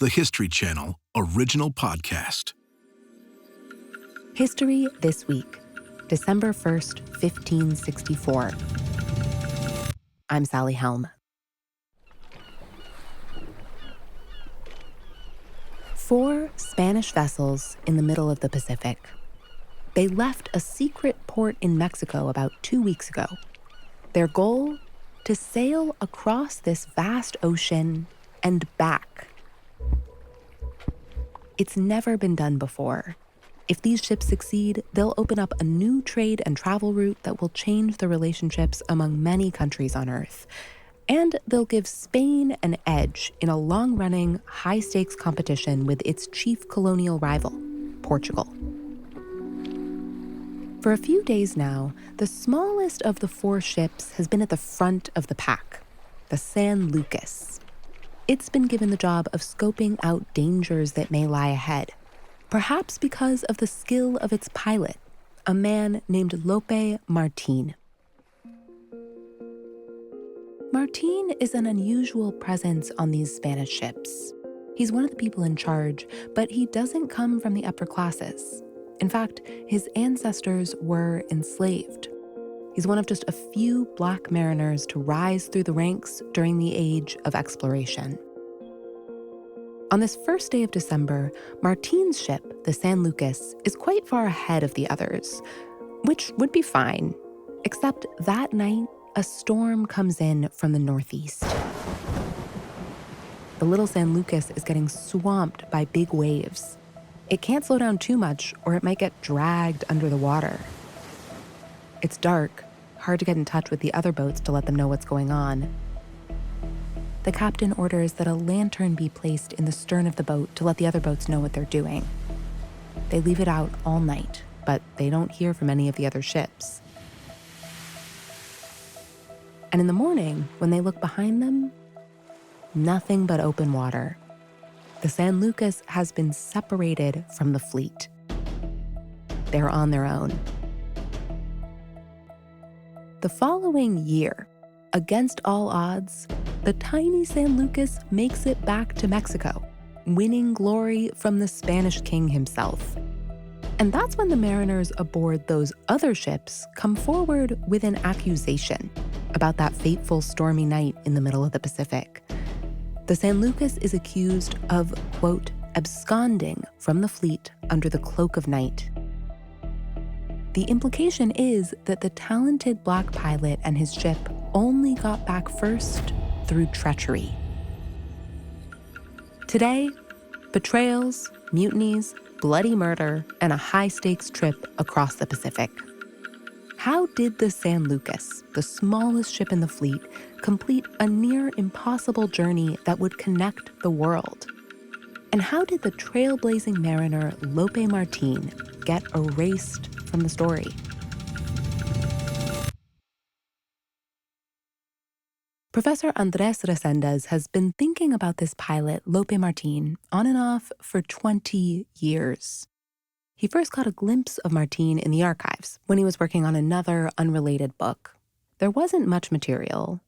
the History Channel original podcast. History This Week, December 1st, 1564. I'm Sally Helm. 4 Spanish vessels in the middle of the Pacific. They left a secret port in Mexico about 2 weeks ago. Their goal? To sail across this vast ocean and back. It's never been done before. If these ships succeed, they'll open up a new trade and travel route that will change the relationships among many countries on Earth. And they'll give Spain an edge in a long-running, high-stakes competition with its chief colonial rival, Portugal. For a few days now, the smallest of the 4 ships has been at the front of the pack, the San Lucas. It's been given the job of scoping out dangers that may lie ahead, perhaps because of the skill of its pilot, a man named Lope Martin. Martin is an unusual presence on these Spanish ships. He's one of the people in charge, but he doesn't come from the upper classes. In fact, his ancestors were enslaved. He's one of just a few black mariners to rise through the ranks during the age of exploration. On this first day of December, Martin's ship, the San Lucas, is quite far ahead of the others, which would be fine, except that night, a storm comes in from the northeast. The little San Lucas is getting swamped by big waves. It can't slow down too much or it might get dragged under the water. It's dark, hard to get in touch with the other boats to let them know what's going on. The captain orders that a lantern be placed in the stern of the boat to let the other boats know what they're doing. They leave it out all night, but they don't hear from any of the other ships. And in the morning, when they look behind them, nothing but open water. The San Lucas has been separated from the fleet. They're on their own. The following year, against all odds, the tiny San Lucas makes it back to Mexico, winning glory from the Spanish king himself. And that's when the mariners aboard those other ships come forward with an accusation about that fateful stormy night in the middle of the Pacific. The San Lucas is accused of, quote, absconding from the fleet under the cloak of night. The implication is that the talented black pilot and his ship only got back first through treachery. Today, betrayals, mutinies, bloody murder, and a high-stakes trip across the Pacific. How did the San Lucas, the smallest ship in the fleet, complete a near-impossible journey that would connect the world? And how did the trailblazing mariner Lope Martin get erased from the story? Professor Andrés Reséndez has been thinking about this pilot, Lope Martin, on and off for 20 years. He first caught a glimpse of Martin in the archives when he was working on another unrelated book. There wasn't much material,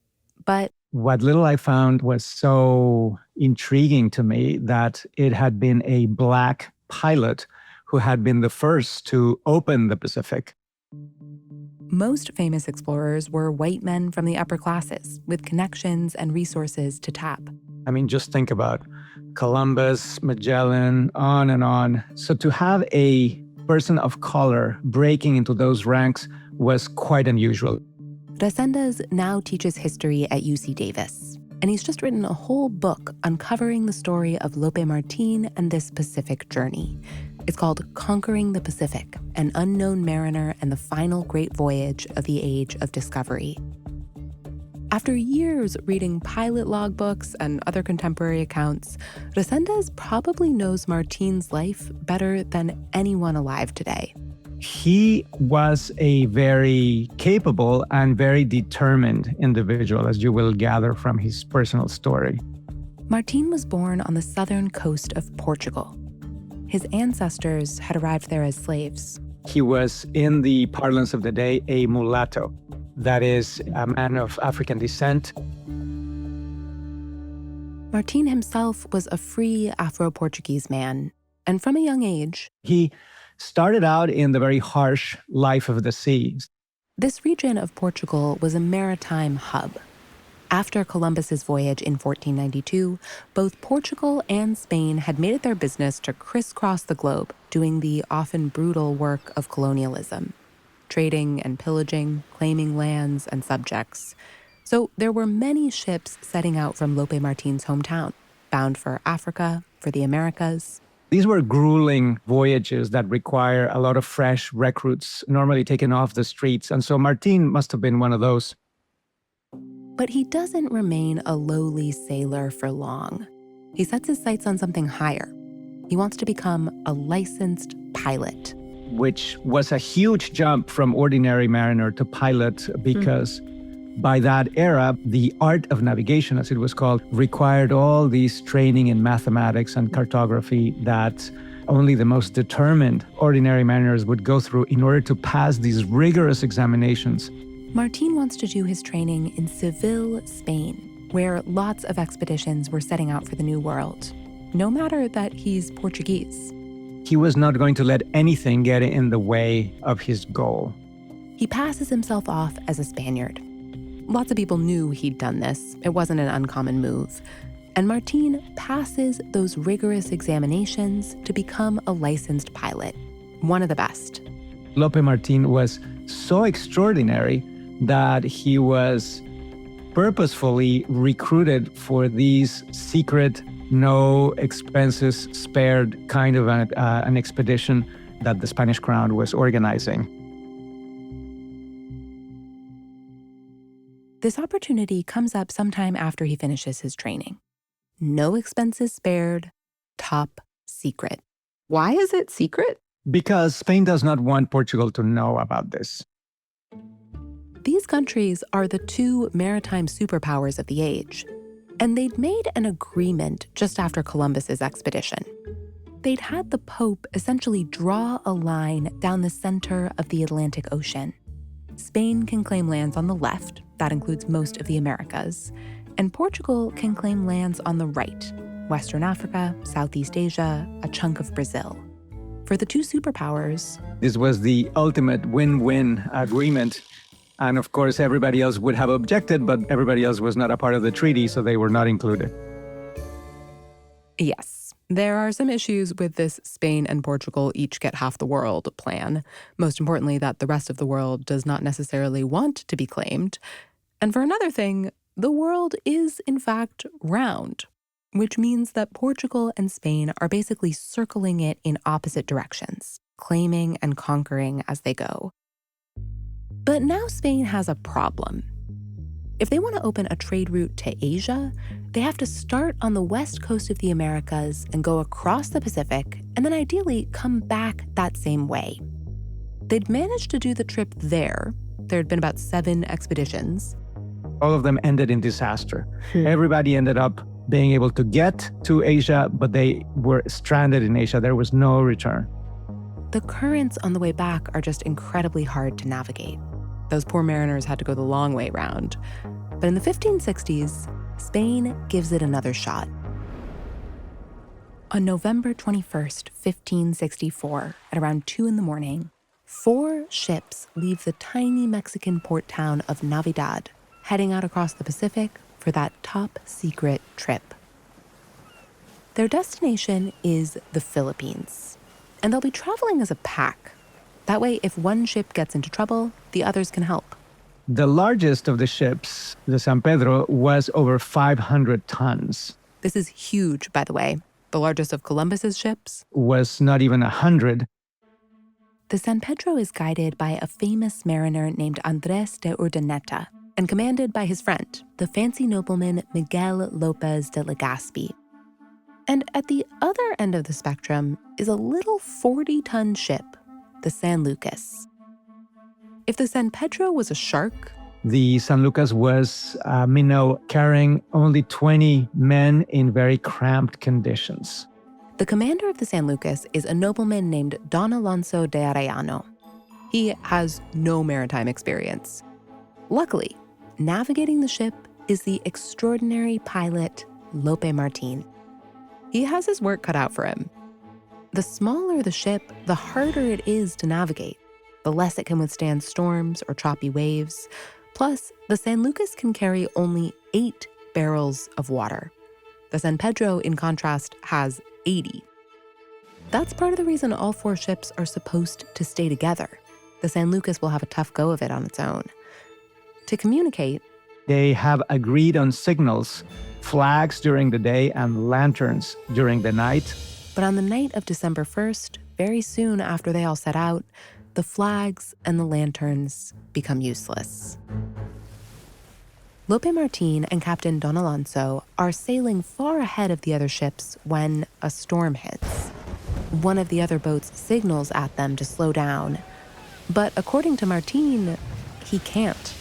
but what little I found was so intriguing to me that it had been a black pilot who had been the first to open the Pacific. Most famous explorers were white men from the upper classes with connections and resources to tap. I mean, just think about Columbus, Magellan, on and on. So to have a person of color breaking into those ranks was quite unusual. Reséndez now teaches history at UC Davis, and he's just written a whole book uncovering the story of Lope Martin and this Pacific journey. It's called Conquering the Pacific, An Unknown Mariner and the Final Great Voyage of the Age of Discovery. After years reading pilot logbooks and other contemporary accounts, Reséndez probably knows Martin's life better than anyone alive today. He was a very capable and very determined individual, as you will gather from his personal story. Martin was born on the southern coast of Portugal. His ancestors had arrived there as slaves. He was, in the parlance of the day, a mulatto. That is, a man of African descent. Martin himself was a free Afro-Portuguese man, and from a young age, He started out in the very harsh life of the sea. this region of Portugal was a maritime hub. After Columbus's voyage in 1492, both Portugal and Spain had made it their business to crisscross the globe, doing the often brutal work of colonialism, trading and pillaging, claiming lands and subjects. So there were many ships setting out from Lope Martin's hometown, bound for Africa, for the Americas. These were grueling voyages that require a lot of fresh recruits, normally taken off the streets. And so Martin must have been one of those. But he doesn't remain a lowly sailor for long. He sets his sights on something higher. He wants to become a licensed pilot. Which was a huge jump from ordinary mariner to pilot because by that era, the art of navigation, as it was called, required all these training in mathematics and cartography that only the most determined ordinary mariners would go through in order to pass these rigorous examinations. Martin wants to do his training in Seville, Spain, where lots of expeditions were setting out for the New World, no matter that he's Portuguese. He was not going to let anything get in the way of his goal. He passes himself off as a Spaniard. Lots of people knew he'd done this. It wasn't an uncommon move. And Martin passes those rigorous examinations to become a licensed pilot, one of the best. Lope Martin was so extraordinary that he was purposefully recruited for these secret, no expenses spared kind of an expedition that the Spanish crown was organizing. This opportunity comes up sometime after he finishes his training. No expenses spared, top secret. Why is it secret? Because Spain does not want Portugal to know about this. These countries are the two maritime superpowers of the age, and they'd made an agreement just after Columbus's expedition. They'd had the Pope essentially draw a line down the center of the Atlantic Ocean. Spain can claim lands on the left, that includes most of the Americas, and Portugal can claim lands on the right, Western Africa, Southeast Asia, a chunk of Brazil. For the two superpowers, this was the ultimate win-win agreement. And of course, everybody else would have objected, but everybody else was not a part of the treaty, so they were not included. Yes, there are some issues with this Spain and Portugal each get half the world plan. Most importantly, that the rest of the world does not necessarily want to be claimed. And for another thing, the world is, in fact, round, which means that Portugal and Spain are basically circling it in opposite directions, claiming and conquering as they go. But now Spain has a problem. If they want to open a trade route to Asia, they have to start on the west coast of the Americas and go across the Pacific, and then ideally come back that same way. They'd managed to do the trip there. There had been about 7 expeditions. All of them ended in disaster. Everybody ended up being able to get to Asia, but they were stranded in Asia. There was no return. The currents on the way back are just incredibly hard to navigate. Those poor mariners had to go the long way round. But in the 1560s, Spain gives it another shot. On November 21st, 1564, at around 2 a.m, 4 ships leave the tiny Mexican port town of Navidad, heading out across the Pacific for that top-secret trip. Their destination is the Philippines, and they'll be traveling as a pack. That way, if one ship gets into trouble, the others can help. The largest of the ships, the San Pedro, was over 500 tons. This is huge, by the way. The largest of Columbus's ships was not even 100. The San Pedro is guided by a famous mariner named Andrés de Urdaneta and commanded by his friend, the fancy nobleman Miguel López de Legazpi. And at the other end of the spectrum is a little 40-ton ship, the San Lucas. If the San Pedro was a shark, the San Lucas was a minnow carrying only 20 men in very cramped conditions. The commander of the San Lucas is a nobleman named Don Alonso de Arellano. He has no maritime experience. Luckily, navigating the ship is the extraordinary pilot Lope Martin. He has his work cut out for him. The smaller the ship, the harder it is to navigate, the less it can withstand storms or choppy waves. Plus, the San Lucas can carry only 8 barrels of water. The San Pedro, in contrast, has 80. That's part of the reason all 4 ships are supposed to stay together. The San Lucas will have a tough go of it on its own. To communicate, they have agreed on signals, flags during the day and lanterns during the night. But on the night of December 1st, very soon after they all set out, the flags and the lanterns become useless. Lope Martin and Captain Don Alonso are sailing far ahead of the other ships when a storm hits. One of the other boats signals at them to slow down. But according to Martin, he can't.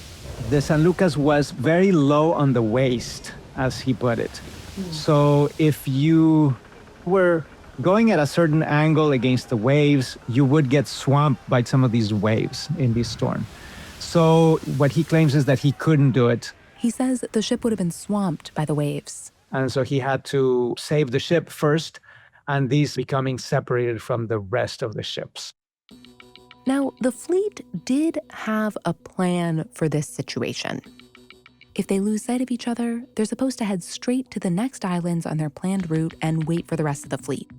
The San Lucas was very low on the waist, as he put it. So if you were going at a certain angle against the waves, you would get swamped by some of these waves in this storm. So what he claims is that he couldn't do it. He says the ship would have been swamped by the waves. And so he had to save the ship first, and these becoming separated from the rest of the ships. Now, the fleet did have a plan for this situation. If they lose sight of each other, they're supposed to head straight to the next islands on their planned route and wait for the rest of the fleet.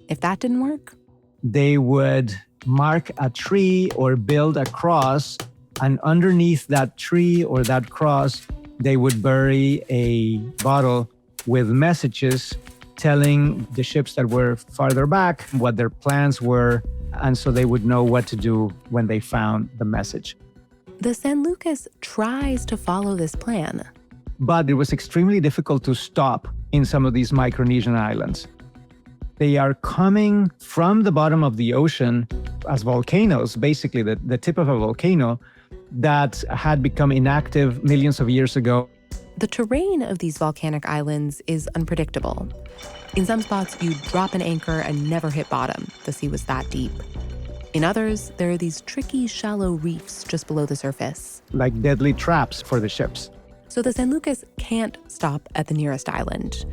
If that didn't work, they would mark a tree or build a cross, and underneath that tree or that cross, they would bury a bottle with messages telling the ships that were farther back what their plans were, and so they would know what to do when they found the message. The San Lucas tries to follow this plan. But it was extremely difficult to stop in some of these Micronesian islands. They are coming from the bottom of the ocean as volcanoes, basically the tip of a volcano that had become inactive millions of years ago. The terrain of these volcanic islands is unpredictable. In some spots, you drop an anchor and never hit bottom. The sea was that deep. In others, there are these tricky, shallow reefs just below the surface. Like deadly traps for the ships. So the San Lucas can't stop at the nearest island.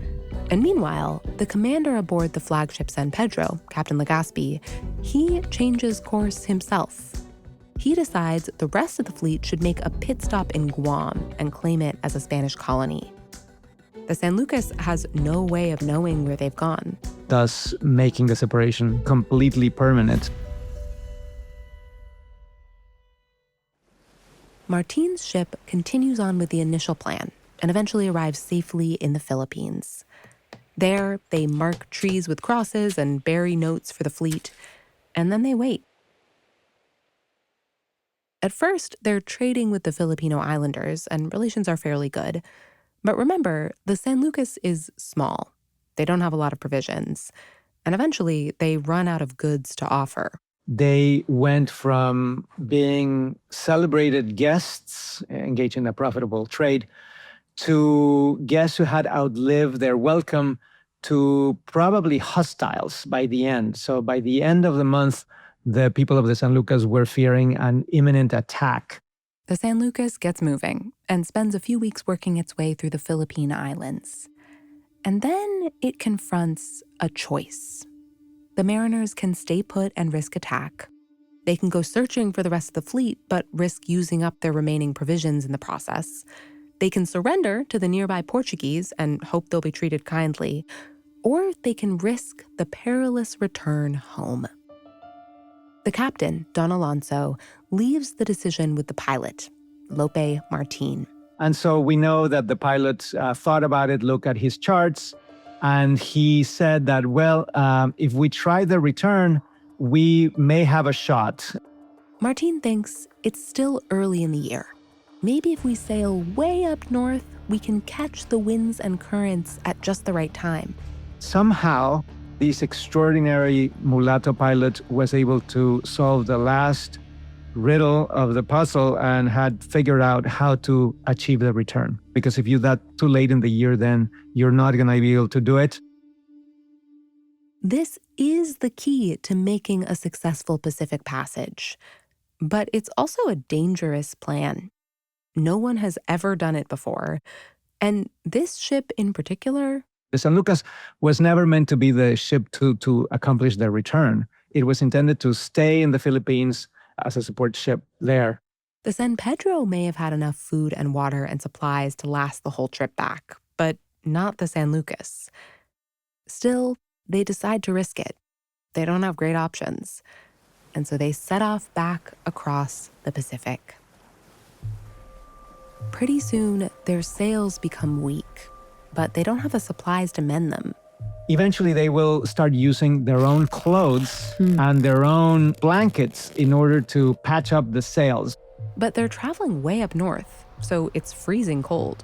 And meanwhile, the commander aboard the flagship San Pedro, Captain Legazpi, he changes course himself. He decides the rest of the fleet should make a pit stop in Guam and claim it as a Spanish colony. The San Lucas has no way of knowing where they've gone, thus making the separation completely permanent. Martin's ship continues on with the initial plan and eventually arrives safely in the Philippines. There, they mark trees with crosses and bury notes for the fleet, and then they wait. At first, they're trading with the Filipino islanders, and relations are fairly good. But remember, the San Lucas is small. They don't have a lot of provisions. And eventually, they run out of goods to offer. They went from being celebrated guests engaged in a profitable trade to guests who had outlived their welcome to probably hostiles by the end. So by the end of the month, the people of the San Lucas were fearing an imminent attack. The San Lucas gets moving and spends a few weeks working its way through the Philippine Islands. And then it confronts a choice. The mariners can stay put and risk attack. They can go searching for the rest of the fleet, but risk using up their remaining provisions in the process. They can surrender to the nearby Portuguese and hope they'll be treated kindly. Or they can risk the perilous return home. The captain, Don Alonso, leaves the decision with the pilot, Lope Martin. And so we know that the pilot thought about it, looked at his charts, and he said that, if we try the return, we may have a shot. Martin thinks it's still early in the year. Maybe if we sail way up north, we can catch the winds and currents at just the right time. Somehow, this extraordinary mulatto pilot was able to solve the last riddle of the puzzle and had figured out how to achieve the return. Because if you're that too late in the year, then you're not going to be able to do it. This is the key to making a successful Pacific passage. But it's also a dangerous plan. No one has ever done it before. And this ship in particular, The San Lucas was never meant to be the ship to accomplish their return. It was intended to stay in the Philippines as a support ship there. the San Pedro may have had enough food and water and supplies to last the whole trip back, but not the San Lucas. Still, they decide to risk it. They don't have great options. And so they set off back across the Pacific. Pretty soon, their sails become weak, but they don't have the supplies to mend them. Eventually, they will start using their own clothes and their own blankets in order to patch up the sails. But they're traveling way up north, so it's freezing cold.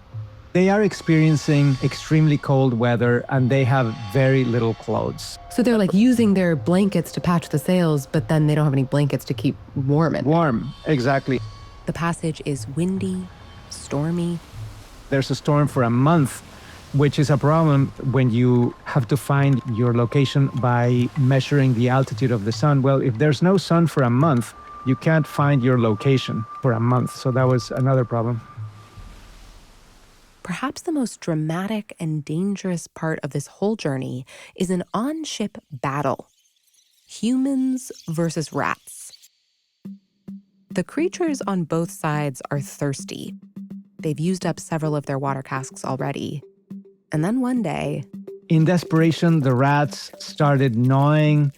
They are experiencing extremely cold weather and they have very little clothes. So they're like using their blankets to patch the sails, but then they don't have any blankets to keep warm in. Warm, exactly. The passage is windy, stormy. There's a storm for a month, which is a problem when you have to find your location by measuring the altitude of the sun. Well, if there's no sun for a month, you can't find your location for a month. So that was another problem. Perhaps the most dramatic and dangerous part of this whole journey is an on-ship battle. Humans versus rats. The creatures on both sides are thirsty. They've used up several of their water casks already. And then one day, in desperation, the rats started gnawing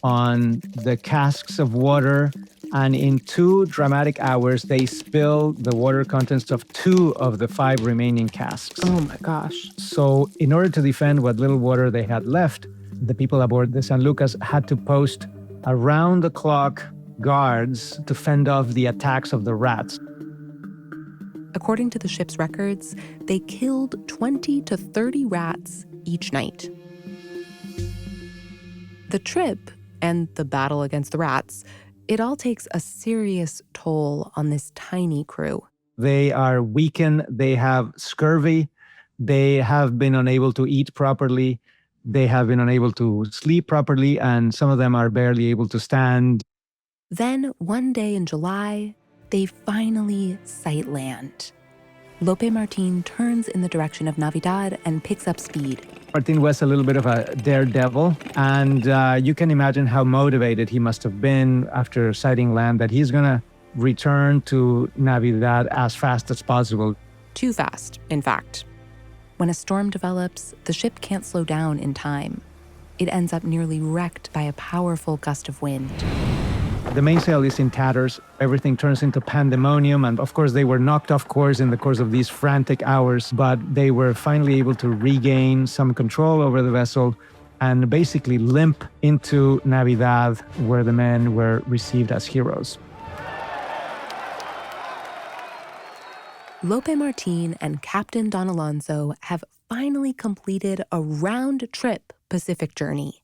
on the casks of water, and in 2 dramatic hours, they spilled the water contents of 2 of the 5 remaining casks. oh my gosh. So in order to defend what little water they had left, the people aboard the San Lucas had to post around-the-clock guards to fend off the attacks of the rats. According to the ship's records, they killed 20 to 30 rats each night. The trip and the battle against the rats, it all takes a serious toll on this tiny crew. They are weakened, they have scurvy, they have been unable to eat properly, they have been unable to sleep properly, and some of them are barely able to stand. Then, one day in July, they finally sight land. Lope Martin turns in the direction of Navidad and picks up speed. Martin was a little bit of a daredevil, and you can imagine how motivated he must have been after sighting land that he's going to return to Navidad as fast as possible. Too fast, in fact. When a storm develops, the ship can't slow down in time. It ends up nearly wrecked by a powerful gust of wind. The mainsail is in tatters. Everything turns into pandemonium. And of course, they were knocked off course in the course of these frantic hours, but they were finally able to regain some control over the vessel and basically limp into Navidad, where the men were received as heroes. Lope Martin and Captain Don Alonso have finally completed a round-trip Pacific journey.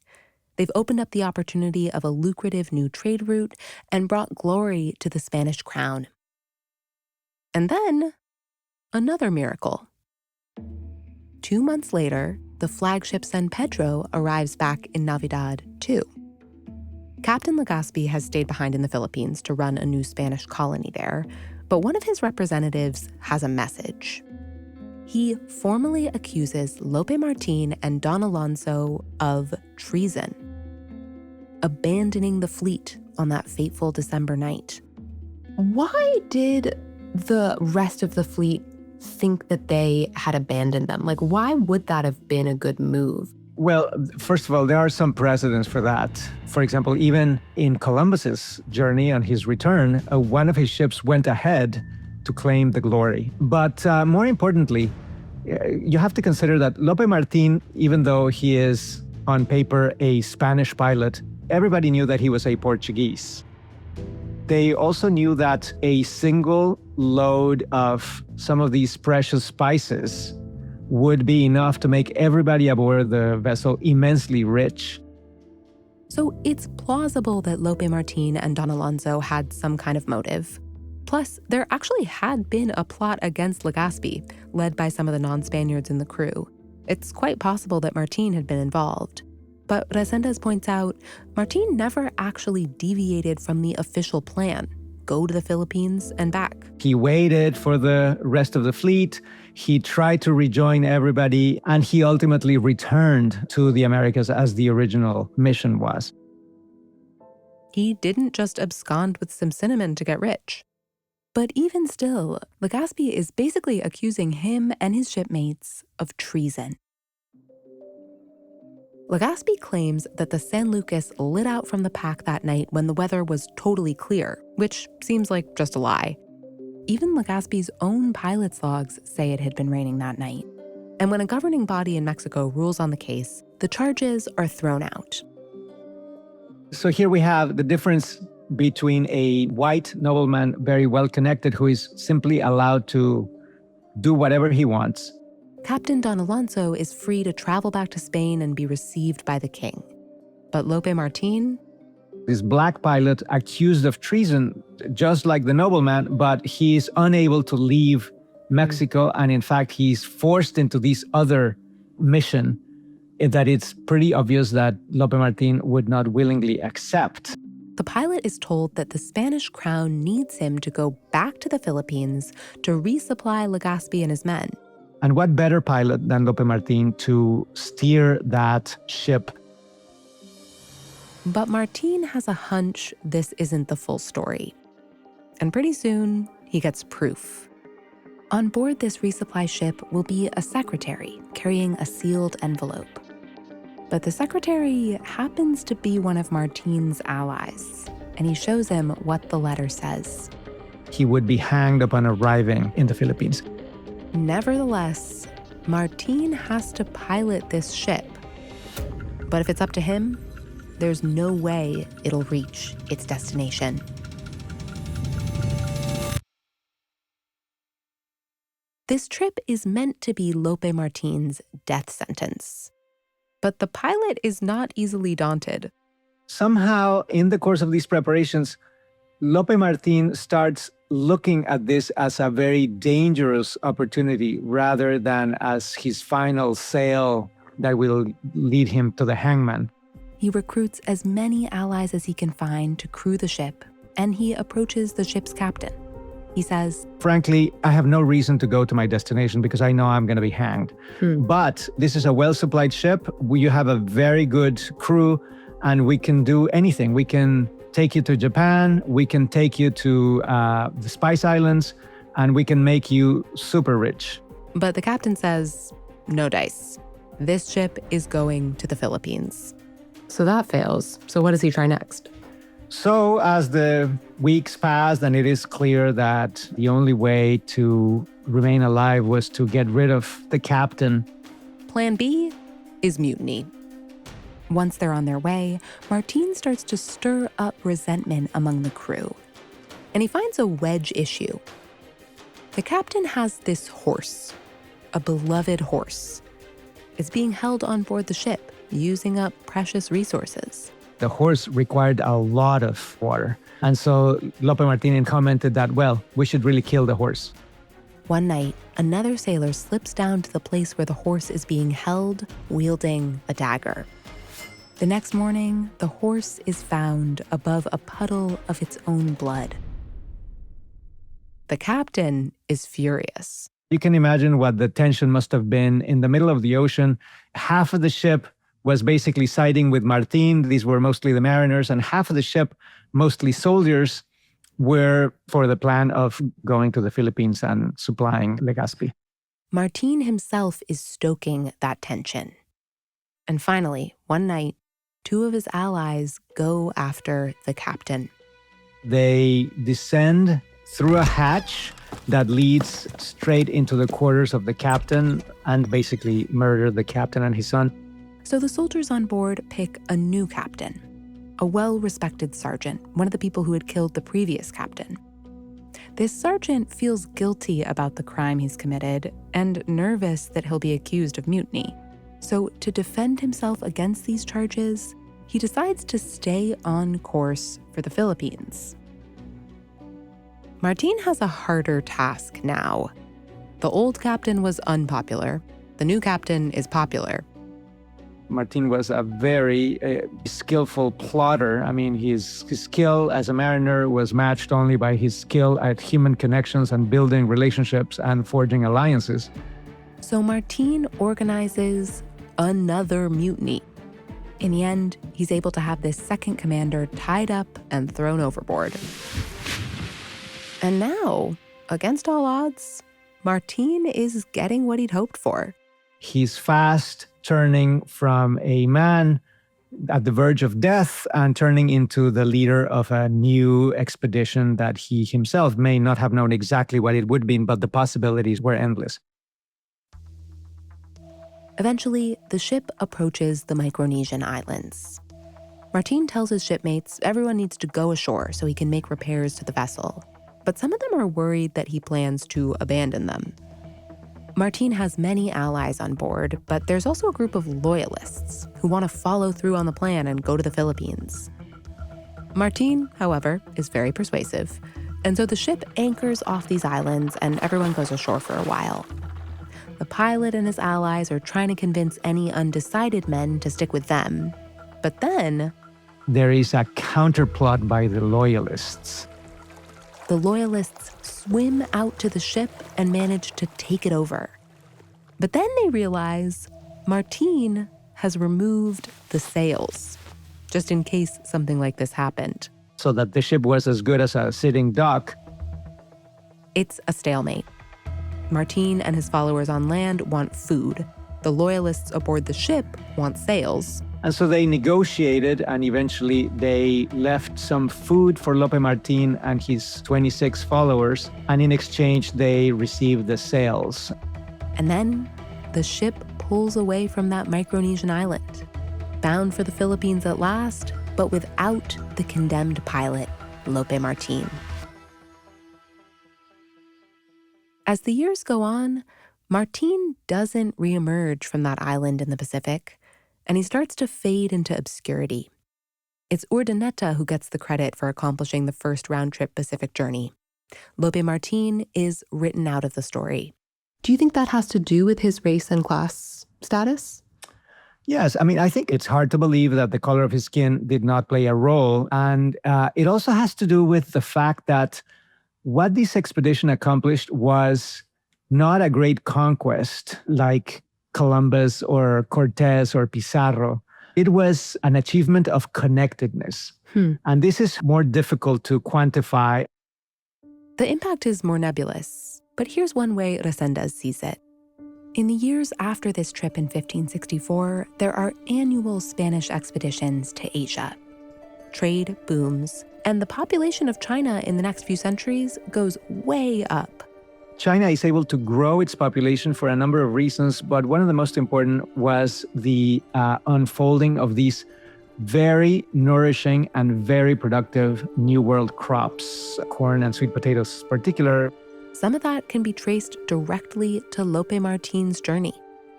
They've opened up the opportunity of a lucrative new trade route and brought glory to the Spanish crown. And then, another miracle. 2 months later, the flagship San Pedro arrives back in Navidad, too. Captain Legazpi has stayed behind in the Philippines to run a new Spanish colony there, but one of his representatives has a message. He formally accuses Lope Martin and Don Alonso of treason, abandoning the fleet on that fateful December night. Why did the rest of the fleet think that they had abandoned them? Like, why would that have been a good move? Well, first of all, there are some precedents for that. For example, even in Columbus's journey on his return, one of his ships went ahead to claim the glory. But more importantly, you have to consider that Lope Martin, even though he is on paper a Spanish pilot, everybody knew that he was a Portuguese. They also knew that a single load of some of these precious spices would be enough to make everybody aboard the vessel immensely rich. So it's plausible that Lope Martin and Don Alonso had some kind of motive. Plus, there actually had been a plot against Legazpi, led by some of the non-Spaniards in the crew. It's quite possible that Martin had been involved. But Reséndez points out, Martin never actually deviated from the official plan: go to the Philippines and back. He waited for the rest of the fleet. He tried to rejoin everybody, and he ultimately returned to the Americas as the original mission was. He didn't just abscond with some cinnamon to get rich. But even still, Legazpi is basically accusing him and his shipmates of treason. Legazpi claims that the San Lucas lit out from the pack that night when the weather was totally clear, which seems like just a lie. Even Legazpi's own pilot's logs say it had been raining that night. And when a governing body in Mexico rules on the case, the charges are thrown out. So here we have the difference between a white nobleman, very well connected, who is simply allowed to do whatever he wants. Captain Don Alonso is free to travel back to Spain and be received by the king. But Lope Martin? This black pilot accused of treason, just like the nobleman, but he is unable to leave Mexico. And in fact, he's forced into this other mission that it's pretty obvious that Lope Martin would not willingly accept. The pilot is told that the Spanish crown needs him to go back to the Philippines to resupply Legazpi and his men. And what better pilot than Lope Martin to steer that ship? But Martin has a hunch this isn't the full story. And pretty soon, he gets proof. On board this resupply ship will be a secretary carrying a sealed envelope. But the secretary happens to be one of Martin's allies, and he shows him what the letter says. He would be hanged upon arriving in the Philippines. Nevertheless, Martin has to pilot this ship. But if it's up to him, there's no way it'll reach its destination. This trip is meant to be Lope Martin's death sentence. But the pilot is not easily daunted. Somehow, in the course of these preparations, Lope Martin starts looking at this as a very dangerous opportunity rather than as his final sail that will lead him to the hangman. He recruits as many allies as he can find to crew the ship, and he approaches the ship's captain. He says, "Frankly, I have no reason to go to my destination because I know I'm going to be hanged. But this is a well-supplied ship. You have a very good crew, and we can do anything. We can take you to Japan, we can take you to the Spice Islands, and we can make you super rich." But the captain says, no dice. This ship is going to the Philippines. So that fails. So what does he try next? So as the weeks passed, and it is clear that the only way to remain alive was to get rid of the captain. Plan B is mutiny. Once they're on their way, Martin starts to stir up resentment among the crew. And he finds a wedge issue. The captain has this horse, a beloved horse. It's being held on board the ship, using up precious resources. The horse required a lot of water. And so Lope Martin commented that, well, we should really kill the horse. One night, another sailor slips down to the place where the horse is being held, wielding a dagger. The next morning, the horse is found above a puddle of its own blood. The captain is furious. You can imagine what the tension must have been in the middle of the ocean. Half of the ship was basically siding with Martin. These were mostly the mariners, and half of the ship, mostly soldiers, were for the plan of going to the Philippines and supplying Legazpi. Martin himself is stoking that tension. And finally, one night, two of his allies go after the captain. They descend through a hatch that leads straight into the quarters of the captain and basically murder the captain and his son. So the soldiers on board pick a new captain, a well-respected sergeant, one of the people who had killed the previous captain. This sergeant feels guilty about the crime he's committed and nervous that he'll be accused of mutiny. So to defend himself against these charges, he decides to stay on course for the Philippines. Martin has a harder task now. The old captain was unpopular. The new captain is popular. Martin was a very skillful plotter. I mean, his skill as a mariner was matched only by his skill at human connections and building relationships and forging alliances. So Martin organizes another mutiny. In the end, he's able to have this second commander tied up and thrown overboard. And now, against all odds, Martin is getting what he'd hoped for. He's fast turning from a man at the verge of death and turning into the leader of a new expedition that he himself may not have known exactly what it would be, but the possibilities were endless. Eventually, the ship approaches the Micronesian islands. Martin tells his shipmates everyone needs to go ashore so he can make repairs to the vessel. But some of them are worried that he plans to abandon them. Martin has many allies on board, but there's also a group of loyalists who want to follow through on the plan and go to the Philippines. Martin, however, is very persuasive, and so the ship anchors off these islands and everyone goes ashore for a while. The pilot and his allies are trying to convince any undecided men to stick with them. But then there is a counterplot by the loyalists. The loyalists swim out to the ship and manage to take it over. But then they realize Martin has removed the sails, just in case something like this happened. So that the ship was as good as a sitting duck. It's a stalemate. Martin and his followers on land want food. The loyalists aboard the ship want sails. And so they negotiated, and eventually they left some food for Lope Martin and his 26 followers, and in exchange they received the sails. And then the ship pulls away from that Micronesian island, bound for the Philippines at last, but without the condemned pilot, Lope Martin. As the years go on, Martin doesn't reemerge from that island in the Pacific, and he starts to fade into obscurity. It's Urdaneta who gets the credit for accomplishing the first round-trip Pacific journey. Lope Martin is written out of the story. Do you think that has to do with his race and class status? Yes, I mean, I think it's hard to believe that the color of his skin did not play a role. And it also has to do with the fact that what this expedition accomplished was not a great conquest like Columbus or Cortez or Pizarro. It was an achievement of connectedness. And this is more difficult to quantify. The impact is more nebulous, but here's one way Reséndez sees it. In the years after this trip in 1564, there are annual Spanish expeditions to Asia. Trade booms, and the population of China in the next few centuries goes way up. China is able to grow its population for a number of reasons, but one of the most important was the unfolding of these very nourishing and very productive New World crops, corn and sweet potatoes in particular. Some of that can be traced directly to Lope Martin's journey.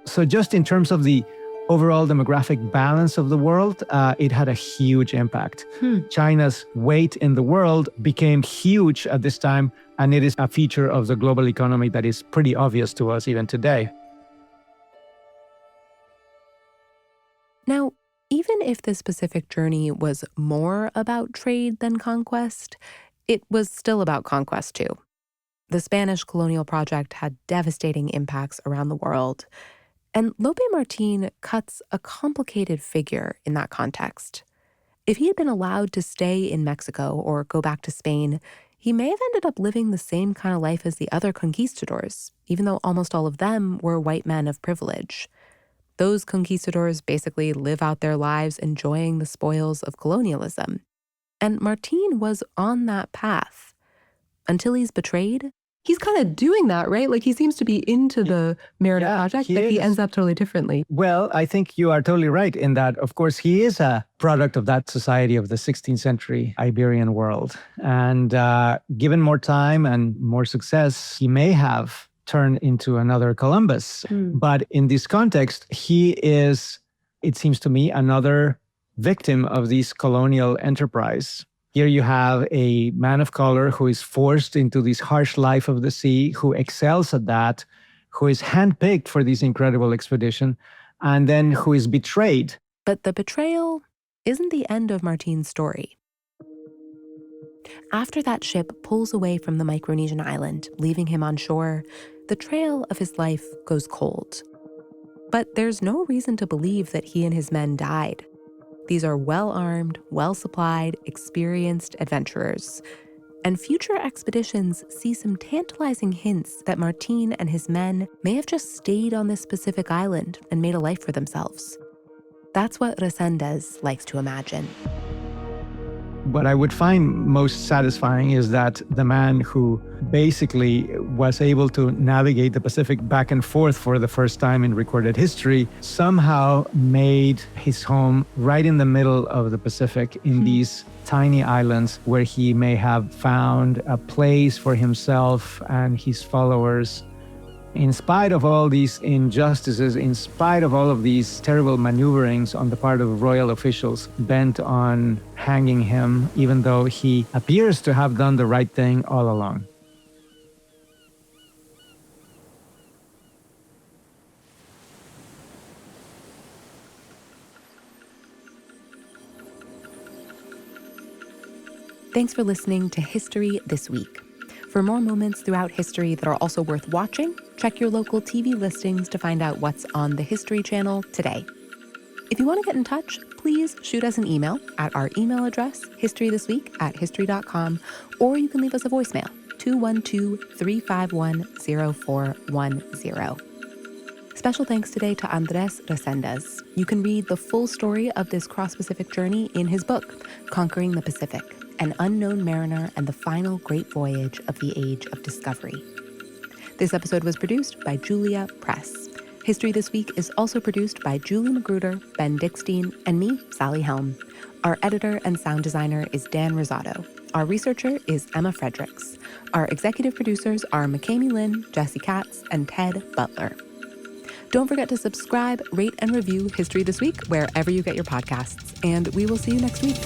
So just in terms of the overall demographic balance of the world, it had a huge impact. China's weight in the world became huge at this time, and it is a feature of the global economy that is pretty obvious to us even today. Now, even if this Pacific journey was more about trade than conquest, it was still about conquest too. The Spanish colonial project had devastating impacts around the world, and Lope Martin cuts a complicated figure in that context. If he had been allowed to stay in Mexico or go back to Spain, he may have ended up living the same kind of life as the other conquistadors, even though almost all of them were white men of privilege. Those conquistadors basically live out their lives enjoying the spoils of colonialism. And Martin was on that path until he's betrayed. He's kind of doing that, right? Like he seems to be into the Mariner project, but he ends up totally differently. Well, I think you are totally right in that, of course, he is a product of that society of the 16th century Iberian world. And given more time and more success, he may have turned into another Columbus. But in this context, he is, it seems to me, another victim of this colonial enterprise. Here you have a man of color who is forced into this harsh life of the sea, who excels at that, who is handpicked for this incredible expedition. and then who is betrayed. But the betrayal isn't the end of Martin's story. After that ship pulls away from the Micronesian island, leaving him on shore, the trail of his life goes cold. But there's no reason to believe that he and his men died. These are well-armed, well-supplied, experienced adventurers. And future expeditions see some tantalizing hints that Martin and his men may have just stayed on this Pacific island and made a life for themselves. That's what Reséndez likes to imagine. What I would find most satisfying is that the man who basically was able to navigate the Pacific back and forth for the first time in recorded history somehow made his home right in the middle of the Pacific in these tiny islands where he may have found a place for himself and his followers. In spite of all these injustices, in spite of all of these terrible maneuverings on the part of royal officials bent on hanging him, even though he appears to have done the right thing all along. Thanks for listening to History This Week. For more moments throughout history that are also worth watching, check your local TV listings to find out what's on the History Channel today. If you want to get in touch, please shoot us an email at our email address, historythisweek@history.com, or you can leave us a voicemail, 212-351-0410. Special thanks today to Andrés Reséndez. You can read the full story of this cross-Pacific journey in his book, Conquering the Pacific: An Unknown Mariner and the Final Great Voyage of the Age of Discovery. This episode was produced by Julia Press. History This Week is also produced by Julie Magruder, Ben Dickstein, and me, Sally Helm. Our editor and sound designer is Dan Rosado. Our researcher is Emma Fredericks. Our executive producers are McKamey Lynn, Jesse Katz, and Ted Butler. Don't forget to subscribe, rate, and review History This Week wherever you get your podcasts, and we will see you next week.